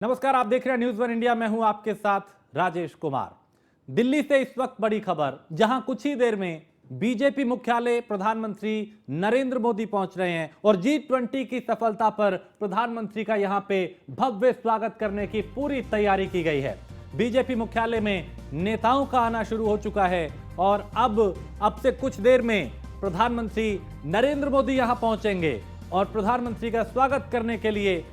नमस्कार, आप देख रहे हैं न्यूज़ वन इंडिया। मैं हूं आपके साथ राजेश कुमार। दिल्ली से इस वक्त बड़ी खबर, जहां कुछ ही देर में बीजेपी मुख्यालय प्रधानमंत्री नरेंद्र मोदी पहुंच रहे हैं और G20 की सफलता पर प्रधानमंत्री का यहां पे भव्य स्वागत करने की पूरी तैयारी की गई है। बीजेपी मुख्यालय में नेताओं का आना शुरू हो चुका है और अब से कुछ देर में प्रधानमंत्री नरेंद्र मोदी यहां पहुंचेंगे और प्रधानमंत्री का स्वागत करने के लिए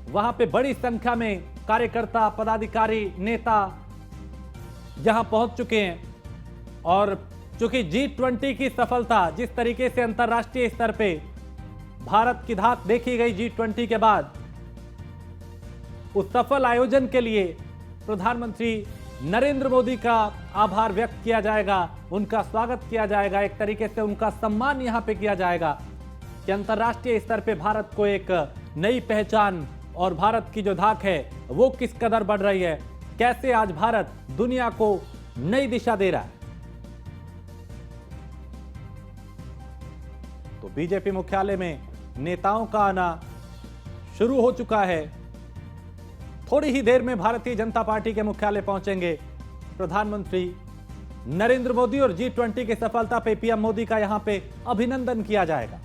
वहां पे बड़ी संख्या में कार्यकर्ता, पदाधिकारी, नेता यहां पहुंच चुके हैं। और चूंकि G20 की सफलता, जिस तरीके से अंतर्राष्ट्रीय स्तर पे भारत की धाक देखी गई G20 के बाद, उस सफल आयोजन के लिए प्रधानमंत्री नरेंद्र मोदी का आभार व्यक्त किया जाएगा, उनका स्वागत किया जाएगा, एक तरीके से उनका सम्मान यहां पे किया जाएगा कि अंतर्राष्ट्रीय स्तर पे भारत को एक नई पहचान और भारत की जो धाक है वो किस कदर बढ़ रही है, कैसे आज भारत दुनिया को नई दिशा दे रहा है। तो बीजेपी मुख्यालय में नेताओं का आना शुरू हो चुका है। थोड़ी ही देर में भारतीय जनता पार्टी के मुख्यालय पहुंचेंगे प्रधानमंत्री नरेंद्र मोदी और G20 की सफलता पे पीएम मोदी का यहां पे अभिनंदन किया जाएगा।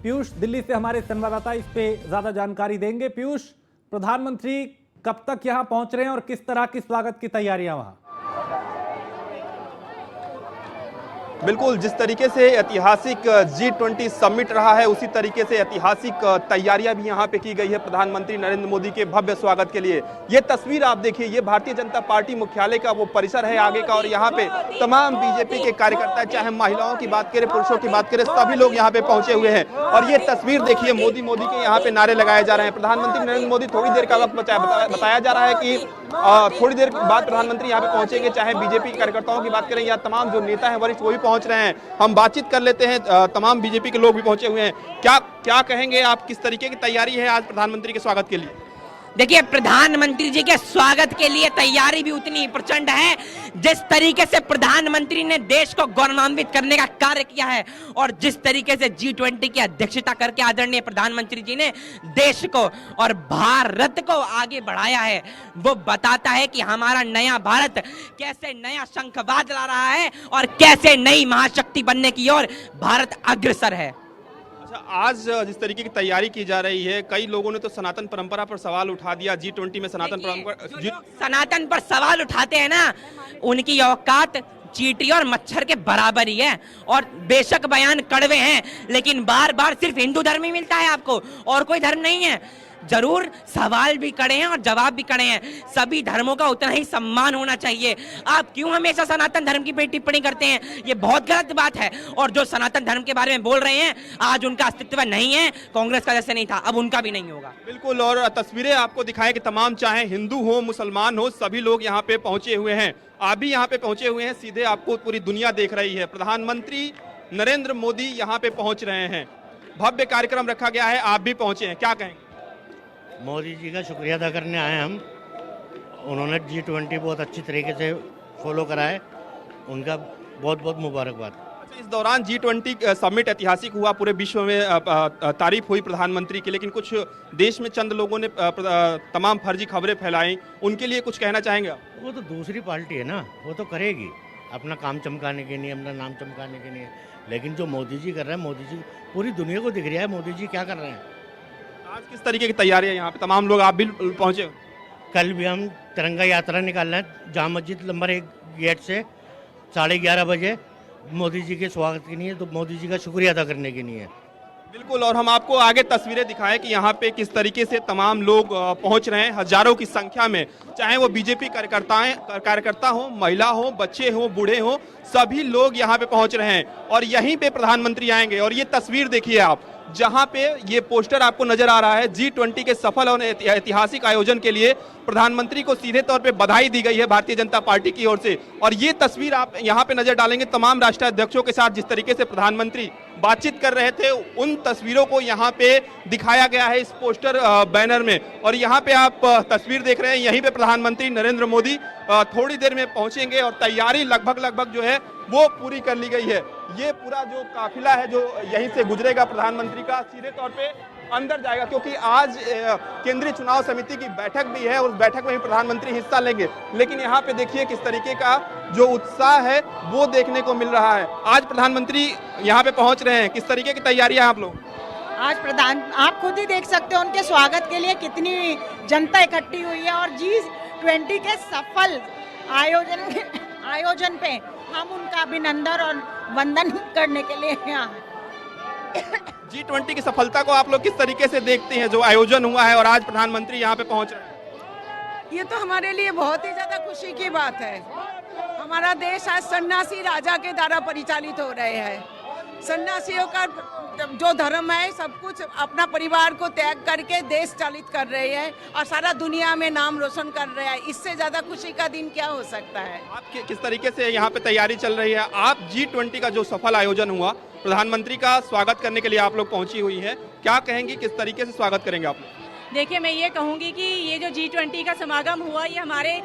पीयूष दिल्ली से हमारे संवाददाता इस पे ज्यादा जानकारी देंगे। पीयूष, प्रधानमंत्री कब तक यहां पहुंच रहे हैं और किस तरह की स्वागत की तैयारियां वहां? बिल्कुल, जिस तरीके से ऐतिहासिक G20 समिट रहा है, उसी तरीके से ऐतिहासिक तैयारियां भी यहां पे की गई है प्रधानमंत्री नरेंद्र मोदी के भव्य स्वागत के लिए। ये तस्वीर आप देखिए, ये भारतीय जनता पार्टी मुख्यालय का वो परिसर है आगे का, और यहाँ पे तमाम बीजेपी के कार्यकर्ता, चाहे महिलाओं की बात करें, पुरुषों की बात करें, सभी लोग यहाँ पे पहुंचे हुए हैं। और ये तस्वीर देखिए, मोदी मोदी के यहाँ पे नारे लगाए जा रहे हैं। प्रधानमंत्री नरेंद्र मोदी थोड़ी देर का वक्त बताया जा रहा है कि थोड़ी देर बाद प्रधानमंत्री यहाँ पे पहुंचेंगे। चाहे बीजेपी कार्यकर्ताओं की बात करें या तमाम जो नेता हैं वरिष्ठ, वो भी पहुंच रहे हैं। हम बातचीत कर लेते हैं, तमाम बीजेपी के लोग भी पहुंचे हुए हैं। क्या कहेंगे आप, किस तरीके की तैयारी है आज प्रधानमंत्री के स्वागत के लिए? देखिए, प्रधानमंत्री जी के स्वागत के लिए तैयारी भी उतनी प्रचंड है। जिस तरीके से प्रधानमंत्री ने देश को गौरवान्वित करने का कार्य किया है और जिस तरीके से G20 की अध्यक्षता करके आदरणीय प्रधानमंत्री जी ने देश को और भारत को आगे बढ़ाया है, वो बताता है कि हमारा नया भारत कैसे नया शंखवाद ला रहा है और कैसे नई महाशक्ति बनने की ओर भारत अग्रसर है। आज जिस तरीके की तैयारी की जा रही है, कई लोगों ने तो सनातन परंपरा पर सवाल उठा दिया। G20 में सनातन पर सवाल उठाते हैं ना, उनकी औकात चींटी और मच्छर के बराबर ही है। और बेशक बयान कड़वे हैं, लेकिन बार बार सिर्फ हिंदू धर्म ही मिलता है आपको, और कोई धर्म नहीं है। जरूर सवाल भी कड़े हैं और जवाब भी कड़े हैं। सभी धर्मों का उतना ही सम्मान होना चाहिए। आप क्यों हमेशा सनातन धर्म की पे टिप्पणी करते हैं? ये बहुत गलत बात है। और जो सनातन धर्म के बारे में बोल रहे हैं, आज उनका अस्तित्व नहीं है। कांग्रेस का जैसे नहीं था, अब उनका भी नहीं होगा। बिल्कुल, और तस्वीरें आपको दिखाएं कि तमाम, चाहे हिंदू हो, मुसलमान हो, सभी लोग यहाँ पे पहुंचे हुए हैं। आप भी यहाँ पे पहुंचे हुए हैं, सीधे आपको पूरी दुनिया देख रही है। प्रधानमंत्री नरेंद्र मोदी यहाँ पे पहुंच रहे हैं, भव्य कार्यक्रम रखा गया है, आप भी पहुंचे हैं, क्या कहेंगे? मोदी जी का शुक्रिया अदा करने आए हम। उन्होंने G20 बहुत अच्छी तरीके से फॉलो करा है, उनका बहुत बहुत मुबारकबाद। इस दौरान G20 समिट ऐतिहासिक हुआ, पूरे विश्व में तारीफ हुई प्रधानमंत्री की, लेकिन कुछ देश में चंद लोगों ने तमाम फर्जी खबरें फैलाई, उनके लिए कुछ कहना चाहेंगे? वो तो दूसरी पार्टी है ना, वो तो करेगी अपना काम चमकाने के लिए, अपना नाम चमकाने के लिए। लेकिन जो मोदी जी कर रहे हैं, मोदी जी पूरी दुनिया को दिख रहा है मोदी जी क्या कर रहे हैं। आज किस तरीके की तैयारी है यहाँ पे? तमाम लोग, आप भी पहुंचे? कल भी हम तिरंगा यात्रा निकाल रहे हैं जामा मस्जिद नंबर 1 गेट से 11:30 बजे, मोदी जी के स्वागत के लिए, तो मोदी जी का शुक्रिया अदा करने के लिए। बिल्कुल, और हम आपको आगे तस्वीरें दिखाएं कि यहाँ पे किस तरीके से तमाम लोग पहुंच रहे हैं, हजारों की संख्या में। चाहे वो बीजेपी कार्यकर्ता हो, महिला हो, बच्चे हो, बूढ़े हो, सभी लोग यहाँ पे पहुंच रहे हैं और यहीं पे प्रधानमंत्री आएंगे। और ये तस्वीर देखिए आप, जहां पे ये पोस्टर आपको नजर आ रहा है, G20 के सफल और ऐतिहासिक आयोजन के लिए प्रधानमंत्री को सीधे तौर पे बधाई दी गई है भारतीय जनता पार्टी की ओर से। और ये तस्वीर आप यहां पे नजर डालेंगे, तमाम राष्ट्राध्यक्षों के साथ जिस तरीके से प्रधानमंत्री बातचीत कर रहे थे, उन तस्वीरों को यहाँ पे दिखाया गया है इस पोस्टर बैनर में। और यहाँ पे आप तस्वीर देख रहे हैं, यहीं पे प्रधानमंत्री नरेंद्र मोदी थोड़ी देर में पहुंचेंगे और तैयारी लगभग जो है वो पूरी कर ली गई है। ये पूरा जो काफिला है जो यहीं से गुजरेगा प्रधानमंत्री का, सीधे तौर पे अंदर जाएगा, क्योंकि आज केंद्रीय चुनाव समिति की बैठक भी है, उस बैठक में भी प्रधानमंत्री हिस्सा लेंगे। लेकिन यहाँ पे देखिए किस तरीके का जो उत्साह है वो देखने को मिल रहा है। आज प्रधानमंत्री यहाँ पे पहुंच रहे हैं, किस तरीके की तैयारियां आप लोग? आज आप खुद ही देख सकते हो उनके स्वागत के लिए कितनी जनता इकट्ठी हुई है, और G20 के सफल आयोजन पे हम उनका अभिनंदन और वंदन करने के लिए यहाँ हैं। G20 की सफलता को आप लोग किस तरीके से देखते हैं, जो आयोजन हुआ है और आज प्रधानमंत्री यहाँ पे पहुंच रहे हैं? ये तो हमारे लिए बहुत ही ज्यादा खुशी की बात है। हमारा देश आज सन्यासी राजा के द्वारा परिचालित हो रहे हैं। सन्यासियों का जो धर्म है, सब कुछ अपना परिवार को त्याग करके देश चालित कर रहे हैं और सारा दुनिया में नाम रोशन कर रहे हैं। इससे ज्यादा खुशी का दिन क्या हो सकता है। आप किस तरीके से यहाँ पे तैयारी चल रही है? आप G20 का जो सफल आयोजन हुआ, प्रधानमंत्री का स्वागत करने के लिए आप लोग पहुंची हुई है, क्या कहेंगी, किस तरीके से स्वागत करेंगे आप लोग? देखिए, मैं ये कहूँगी कि ये जो G20 का समागम हुआ, ये हमारे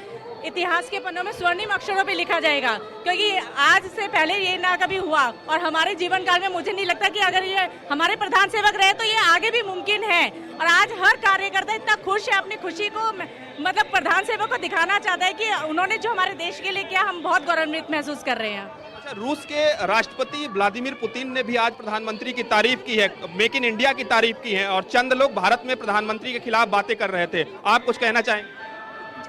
इतिहास के पन्नों में स्वर्णिम अक्षरों पे लिखा जाएगा, क्योंकि आज से पहले ये ना कभी हुआ और हमारे जीवन काल में मुझे नहीं लगता कि अगर ये हमारे प्रधान सेवक रहे तो ये आगे भी मुमकिन है। और आज हर कार्यकर्ता इतना खुश है, अपनी खुशी को मतलब प्रधान सेवक को दिखाना चाहता है कि उन्होंने जो हमारे देश के लिए किया, हम बहुत गौरवान्वित महसूस कर रहे हैं। रूस के राष्ट्रपति व्लादिमीर पुतिन ने भी आज प्रधानमंत्री की तारीफ की है, मेक इन इंडिया की तारीफ की है, और चंद लोग भारत में प्रधानमंत्री के खिलाफ बातें कर रहे थे। आप कुछ कहना चाहेंगे?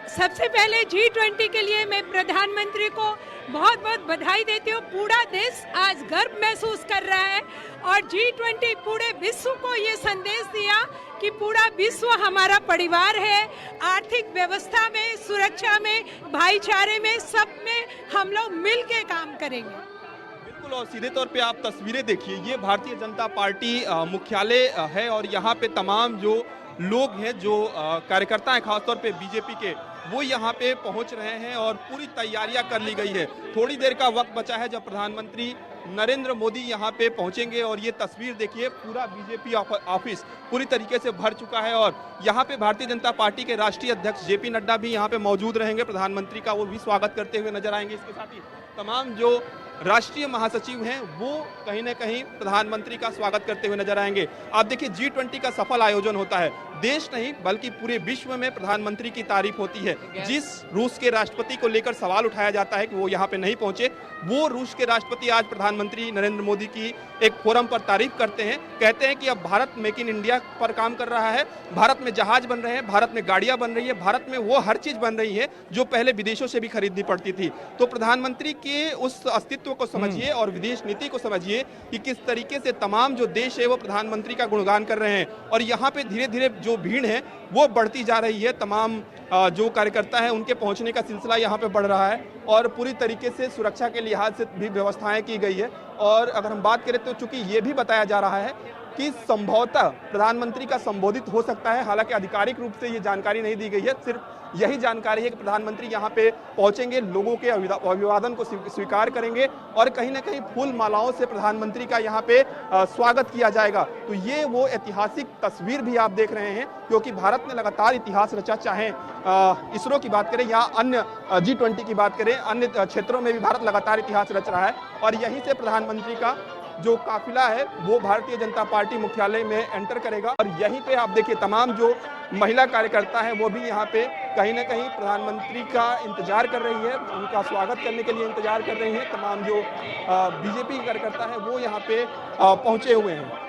सबसे पहले G20 के लिए मैं प्रधानमंत्री को बहुत बहुत बधाई देती हूँ। पूरा देश आज गर्व महसूस कर रहा है और G20 पूरे विश्व को ये संदेश दिया कि पूरा विश्व हमारा परिवार है। आर्थिक व्यवस्था में, सुरक्षा में, भाईचारे में, सब में हम लोग मिल के काम करेंगे। बिल्कुल, और सीधे तौर पे आप तस्वीरें देखिए, ये भारतीय जनता पार्टी मुख्यालय है और यहाँ पे तमाम जो लोग हैं, जो कार्यकर्ता हैं, खासतौर पे बीजेपी के, वो यहाँ पे पहुँच रहे हैं और पूरी तैयारियां कर ली गई है। थोड़ी देर का वक्त बचा है जब प्रधानमंत्री नरेंद्र मोदी यहाँ पे पहुँचेंगे और ये तस्वीर देखिए, पूरा बीजेपी ऑफिस पूरी तरीके से भर चुका है और यहाँ पे भारतीय जनता पार्टी के राष्ट्रीय अध्यक्ष जेपी नड्डा भी यहाँ पे मौजूद रहेंगे। प्रधानमंत्री का वो भी स्वागत करते हुए नजर आएंगे। इसके साथ ही तमाम जो राष्ट्रीय महासचिव हैं वो कहीं ना कहीं प्रधानमंत्री का स्वागत करते हुए नजर आएंगे। आप देखिए, G20 का सफल आयोजन होता है, देश नहीं बल्कि पूरे विश्व में प्रधानमंत्री की तारीफ होती है। जिस रूस के राष्ट्रपति को लेकर सवाल उठाया जाता है कि वो यहाँ पे नहीं पहुंचे, वो रूस के राष्ट्रपति आज प्रधानमंत्री नरेंद्र मोदी की एक फोरम पर तारीफ करते हैं, कहते हैं कि अब भारत मेक इन इंडिया पर काम कर रहा है, भारत में जहाज बन रहे हैं, भारत में गाड़ियां बन रही है, भारत में वो हर चीज बन रही है जो पहले विदेशों से भी खरीदनी पड़ती थी। तो प्रधानमंत्री के उस अस्तित्व को समझिए और विदेश नीति को समझिए कि किस तरीके से तमाम जो देश है वो प्रधानमंत्री का गुणगान कर रहे हैं और यहाँ पे धीरे धीरे जो भीड़ है वो बढ़ती जा रही है। तमाम जो कार्यकर्ता है उनके पहुंचने का सिलसिला यहाँ पे बढ़ रहा है और पूरी तरीके से सुरक्षा के लिहाज से भी व्यवस्थाएं की गई है। और अगर हम बात करें तो चूंकि ये भी बताया जा रहा है कि संभवतः प्रधानमंत्री का संबोधित हो सकता है, हालांकि आधिकारिक रूप से ये जानकारी नहीं दी गई है, सिर्फ यही जानकारी है कि प्रधानमंत्री यहाँ पे पहुंचेंगे, लोगों के अभिवादन को स्वीकार करेंगे और कहीं ना कहीं फूल मालाओं से प्रधानमंत्री का यहाँ पे स्वागत किया जाएगा। तो ये वो ऐतिहासिक तस्वीर भी आप देख रहे हैं, क्योंकि भारत ने लगातार इतिहास रचा, चाहे इसरो की बात करें या अन्य G20 की बात करें, अन्य क्षेत्रों में भी भारत लगातार इतिहास रच रहा है और यहीं से प्रधानमंत्री का जो काफिला है वो भारतीय जनता पार्टी मुख्यालय में एंटर करेगा। और यहीं पे आप देखिए तमाम जो महिला कार्यकर्ता है वो भी यहाँ पे कहीं ना कहीं प्रधानमंत्री का इंतजार कर रही है, उनका स्वागत करने के लिए इंतजार कर रही हैं। तमाम जो बीजेपी कार्यकर्ता है वो यहाँ पे पहुंचे हुए हैं।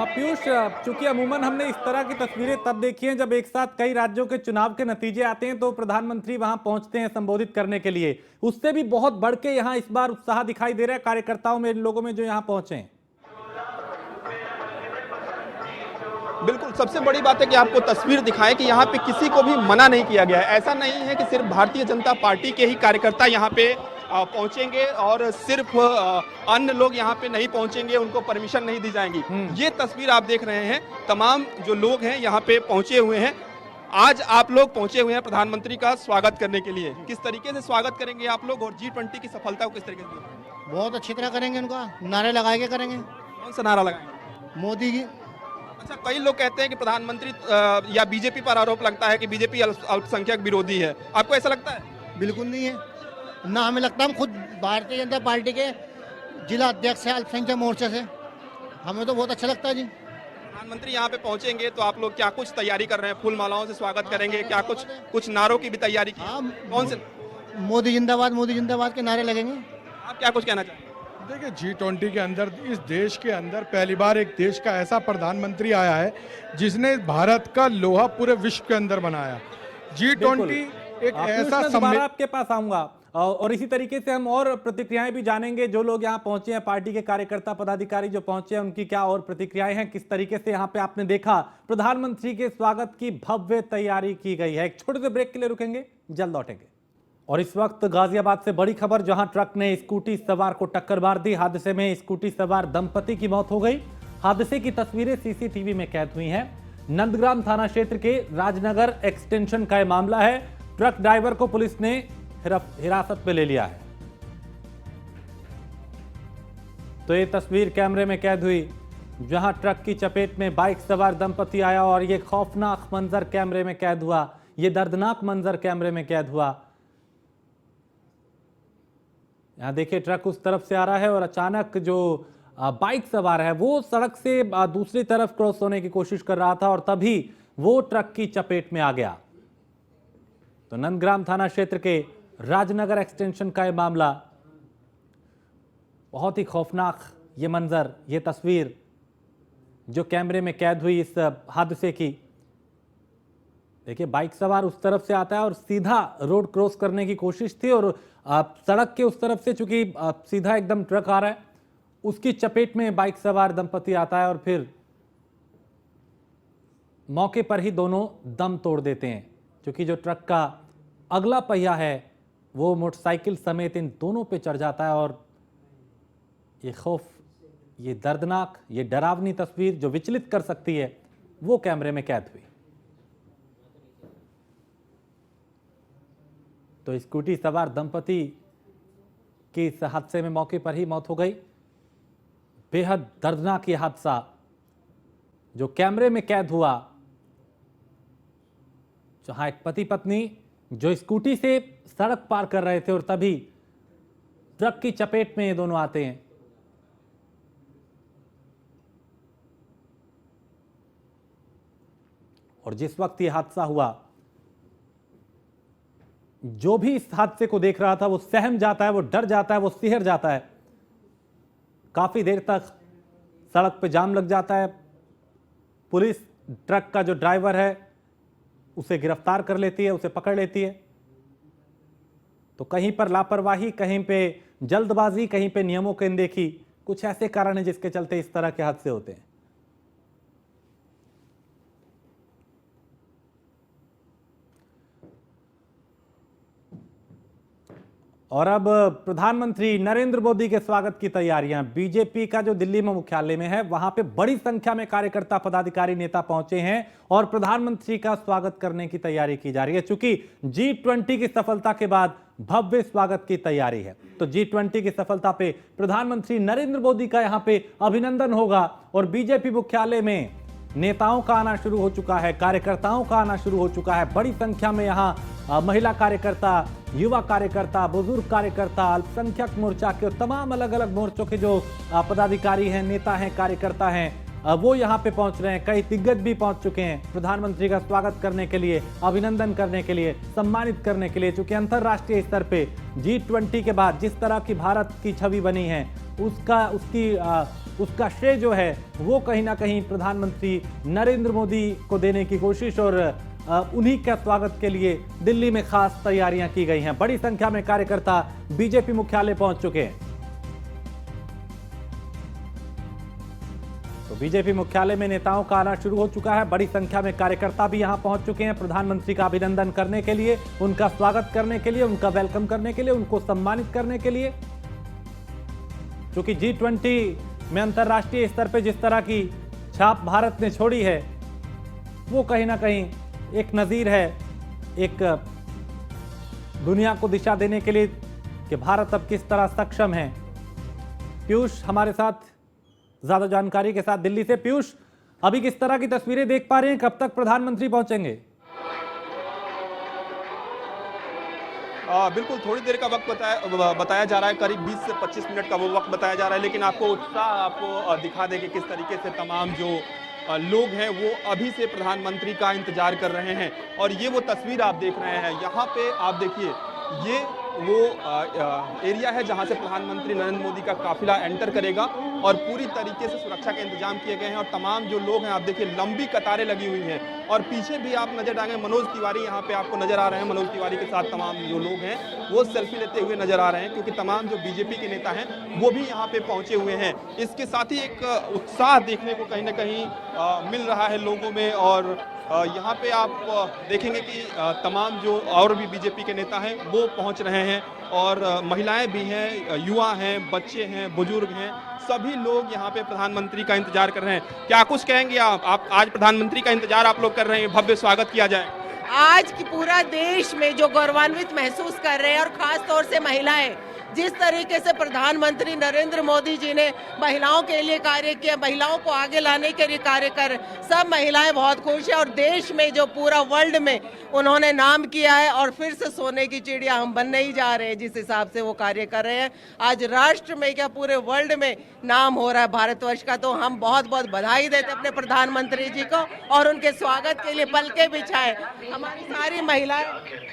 पीयूष, चूंकि अमूमन हमने इस तरह की तस्वीरें तब देखी हैं जब एक साथ कई राज्यों के चुनाव के नतीजे आते हैं तो प्रधानमंत्री वहां पहुंचते हैं संबोधित करने के लिए, उससे भी बहुत बढ़ के यहां इस बार उत्साह दिखाई दे रहा है कार्यकर्ताओं में, इन लोगों में जो यहां पहुंचे हैं। बिल्कुल, सबसे बड़ी बात है कि आपको तस्वीर दिखाएं कि यहाँ पे किसी को भी मना नहीं किया गया है। ऐसा नहीं है कि सिर्फ भारतीय जनता पार्टी के ही कार्यकर्ता यहाँ पे पहुंचेंगे और सिर्फ अन्य लोग यहाँ पे नहीं पहुंचेंगे, उनको परमिशन नहीं दी जाएगी। ये तस्वीर आप देख रहे हैं, तमाम जो लोग हैं यहाँ पे पहुंचे हुए हैं। आज आप लोग पहुंचे हुए हैं प्रधानमंत्री का स्वागत करने के लिए, किस तरीके से स्वागत करेंगे आप लोग और G20 की सफलता को किस तरीके से? बहुत अच्छी तरह करेंगे, उनका नारे लगा के करेंगे। कौन सा नारा लगाएंगे? मोदी की। अच्छा, कई लोग कहते हैं कि प्रधानमंत्री या बीजेपी पर आरोप लगता है कि बीजेपी अल्पसंख्यक विरोधी है, आपको ऐसा लगता है? बिल्कुल नहीं है, ना हमें लगता। हम खुद भारतीय जनता पार्टी के जिला अध्यक्ष है अल्पसंख्यक मोर्चे से, हमें तो बहुत अच्छा लगता है जी। प्रधानमंत्री यहाँ पे पहुंचेंगे तो आप लोग क्या कुछ तैयारी कर रहे हैं? फूल मालाओं से स्वागत करेंगे, क्या कुछ नारों की भी तैयारी की? कौन से? मोदी जिंदाबाद के नारे लगेंगे। आप क्या कुछ कहना चाहते हैं? देखिए G20 के अंदर, इस देश के अंदर पहली बार एक देश का ऐसा प्रधानमंत्री आया है जिसने भारत का लोहा पूरे विश्व के अंदर बनाया। G20 एक ऐसा दोबारा आपके पास आऊंगा और इसी तरीके से हम और प्रतिक्रियाएं भी जानेंगे। जो लोग यहाँ पहुंचे हैं, पार्टी के कार्यकर्ता पदाधिकारी जो पहुंचे हैं, उनकी क्या और प्रतिक्रियाएं हैं, किस तरीके से यहाँ पे आपने देखा प्रधानमंत्री के स्वागत की भव्य तैयारी की गई है। एक छोटे से ब्रेक के लिए रुकेंगे, जल्द लौटेंगे। और इस वक्त गाजियाबाद से बड़ी खबर, जहां ट्रक ने स्कूटी सवार को टक्कर मार दी। हादसे में स्कूटी सवार दंपति की मौत हो गई। हादसे की तस्वीरें सीसीटीवी में कैद हुई हैं। नंदग्राम थाना क्षेत्र के राजनगर एक्सटेंशन का यह मामला है। ट्रक ड्राइवर को पुलिस ने हिरासत में ले लिया है। तो ये तस्वीर कैमरे में कैद हुई, जहां ट्रक की चपेट में बाइक सवार दंपति आया और ये खौफनाक मंजर कैमरे में कैद हुआ। ये दर्दनाक मंजर कैमरे में कैद हुआ। यहां देखिए, ट्रक उस तरफ से आ रहा है और अचानक जो बाइक सवार है वो सड़क से दूसरी तरफ क्रॉस होने की कोशिश कर रहा था और तभी वो ट्रक की चपेट में आ गया। तो नंदग्राम थाना क्षेत्र के राजनगर एक्सटेंशन का यह मामला, बहुत ही खौफनाक ये मंजर, ये तस्वीर जो कैमरे में कैद हुई इस हादसे की। देखिए, बाइक सवार उस तरफ से आता है और सीधा रोड क्रॉस करने की कोशिश थी और सड़क के उस तरफ से चूंकि सीधा एकदम ट्रक आ रहा है, उसकी चपेट में बाइक सवार दंपति आता है और फिर मौके पर ही दोनों दम तोड़ देते हैं। क्योंकि जो ट्रक का अगला पहिया है वो मोटरसाइकिल समेत इन दोनों पे चढ़ जाता है और ये खौफ, ये दर्दनाक, ये डरावनी तस्वीर जो विचलित कर सकती है, वो कैमरे में कैद हुई। तो स्कूटी सवार दंपति की इस हादसे में मौके पर ही मौत हो गई। बेहद दर्दनाक ये हादसा जो कैमरे में कैद हुआ, जहां एक पति पत्नी जो स्कूटी से सड़क पार कर रहे थे और तभी ट्रक की चपेट में ये दोनों आते हैं। और जिस वक्त ये हादसा हुआ, जो भी इस हादसे को देख रहा था वो सहम जाता है, वो डर जाता है, वो सिहर जाता है। काफी देर तक सड़क पे जाम लग जाता है। पुलिस ट्रक का जो ड्राइवर है उसे गिरफ्तार कर लेती है, उसे पकड़ लेती है। तो कहीं पर लापरवाही, कहीं पे जल्दबाजी, कहीं पे नियमों की अनदेखी, कुछ ऐसे कारण हैं जिसके चलते इस तरह के हादसे होते हैं। और अब प्रधानमंत्री नरेंद्र मोदी के स्वागत की तैयारियां। बीजेपी का जो दिल्ली में मुख्यालय में है, वहां पे बड़ी संख्या में कार्यकर्ता, पदाधिकारी, नेता पहुंचे हैं और प्रधानमंत्री का स्वागत करने की तैयारी की जा रही है। चूंकि G20 की सफलता के बाद भव्य स्वागत की तैयारी है, तो G20 की सफलता पे प्रधानमंत्री नरेंद्र मोदी का यहां पे अभिनंदन होगा और बीजेपी मुख्यालय में नेताओं का आना शुरू हो चुका है, कार्यकर्ताओं का आना शुरू हो चुका है। बड़ी संख्या में यहाँ महिला कार्यकर्ता, युवा कार्यकर्ता, बुजुर्ग कार्यकर्ता, अल्पसंख्यक मोर्चा के तमाम अलग अलग मोर्चों के जो पदाधिकारी हैं, नेता हैं, कार्यकर्ता हैं, वो यहाँ पे पहुंच रहे हैं। कई दिग्गज भी पहुंच चुके हैं प्रधानमंत्री का स्वागत करने के लिए, अभिनंदन करने के लिए, सम्मानित करने के लिए। चूंकि अंतर्राष्ट्रीय स्तर पे G20 के बाद जिस तरह की भारत की छवि बनी है, उसका श्रेय जो है वो कहीं ना कहीं प्रधानमंत्री नरेंद्र मोदी को देने की कोशिश और उन्हीं का स्वागत के लिए दिल्ली में खास तैयारियां की गई हैं। बड़ी संख्या में कार्यकर्ता बीजेपी मुख्यालय पहुंच चुके हैं। तो बीजेपी मुख्यालय में नेताओं का आना शुरू हो चुका है। बड़ी संख्या में कार्यकर्ता भी यहां पहुंच चुके हैं प्रधानमंत्री का अभिनंदन करने के लिए, उनका स्वागत करने के लिए, उनका वेलकम करने के लिए, उनको सम्मानित करने के लिए। क्योंकि G20 में अंतर्राष्ट्रीय स्तर पे जिस तरह की छाप भारत ने छोड़ी है, वो कहीं ना कहीं एक नजीर है, एक दुनिया को दिशा देने के लिए कि भारत अब किस तरह सक्षम है। पीयूष हमारे साथ ज्यादा जानकारी के साथ दिल्ली से। पीयूष, अभी किस तरह की तस्वीरें देख पा रहे हैं, कब तक प्रधानमंत्री पहुंचेंगे? बिल्कुल, थोड़ी देर का वक्त बताया जा रहा है, करीब 20 से 25 मिनट का वो वक्त बताया जा रहा है। लेकिन आपको उत्साह आपको दिखा दे कि किस तरीके से तमाम जो लोग हैं वो अभी से प्रधानमंत्री का इंतजार कर रहे हैं। और ये वो तस्वीर आप देख रहे हैं, यहाँ पे आप देखिए ये वो एरिया है जहां से प्रधानमंत्री नरेंद्र मोदी का काफिला एंटर करेगा और पूरी तरीके से सुरक्षा के इंतजाम किए गए हैं। और तमाम जो लोग हैं आप देखिए लंबी कतारें लगी हुई हैं। और पीछे भी आप नजर डालेंगे मनोज तिवारी यहाँ पे आपको नजर आ रहे हैं। मनोज तिवारी के साथ तमाम जो लोग हैं वो सेल्फी लेते हुए नजर आ रहे हैं, क्योंकि तमाम जो बीजेपी के नेता हैं वो भी यहाँ पे पहुंचे हुए हैं। इसके साथ ही एक उत्साह देखने को कहीं ना कहीं मिल रहा है लोगों में। और यहाँ पे आप देखेंगे कि तमाम जो और भी बीजेपी के नेता हैं वो पहुँच रहे हैं। और महिलाएं भी हैं, युवा हैं, बच्चे हैं, बुजुर्ग हैं, सभी लोग यहाँ पे प्रधानमंत्री का इंतजार कर रहे हैं। क्या कुछ कहेंगे आप आज प्रधानमंत्री का इंतजार आप लोग कर रहे हैं, भव्य स्वागत किया जाए। आज की पूरा देश में जो गौरवान्वित महसूस कर रहे हैं, और खास तौर से महिलाएं, जिस तरीके से प्रधानमंत्री नरेंद्र मोदी जी ने महिलाओं के लिए कार्य किया, महिलाओं को आगे लाने के लिए कार्य कर, सब महिलाएं बहुत खुश हैं। और देश में जो पूरा वर्ल्ड में उन्होंने नाम किया है, और फिर से सोने की चिड़िया हम बनने ही जा रहे हैं जिस हिसाब से वो कार्य कर रहे हैं। आज राष्ट्र में क्या पूरे वर्ल्ड में नाम हो रहा है भारतवर्ष का। तो हम बहुत बहुत बधाई देते अपने प्रधानमंत्री जी को, और उनके स्वागत के लिए पलके बिछाए हमारी सारी महिलाएं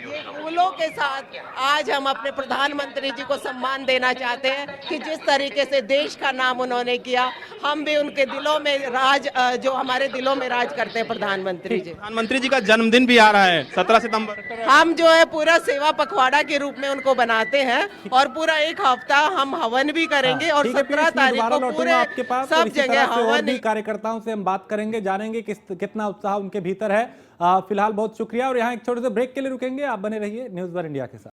ये फूलों के साथ आज हम अपने प्रधानमंत्री जी को सम्मान देना चाहते हैं कि जिस तरीके से देश का नाम उन्होंने किया, हम भी उनके दिलों में राज, जो हमारे दिलों में राज करते हैं प्रधानमंत्री जी। प्रधानमंत्री जी का जन्मदिन भी आ रहा है 17 सितंबर। हम जो है पूरा सेवा पखवाड़ा के रूप में उनको बनाते हैं, और पूरा एक हफ्ता हम हवन भी करेंगे। और 17 तारीख को पूरे आपके पास सब जगह और भी हवन। कार्यकर्ताओं से हम बात करेंगे, जानेंगे कितना उत्साह उनके भीतर है। फिलहाल बहुत शुक्रिया। और यहाँ एक छोटे से ब्रेक के लिए रुकेंगे, आप बने रहिए न्यूज़ वन इंडिया के साथ।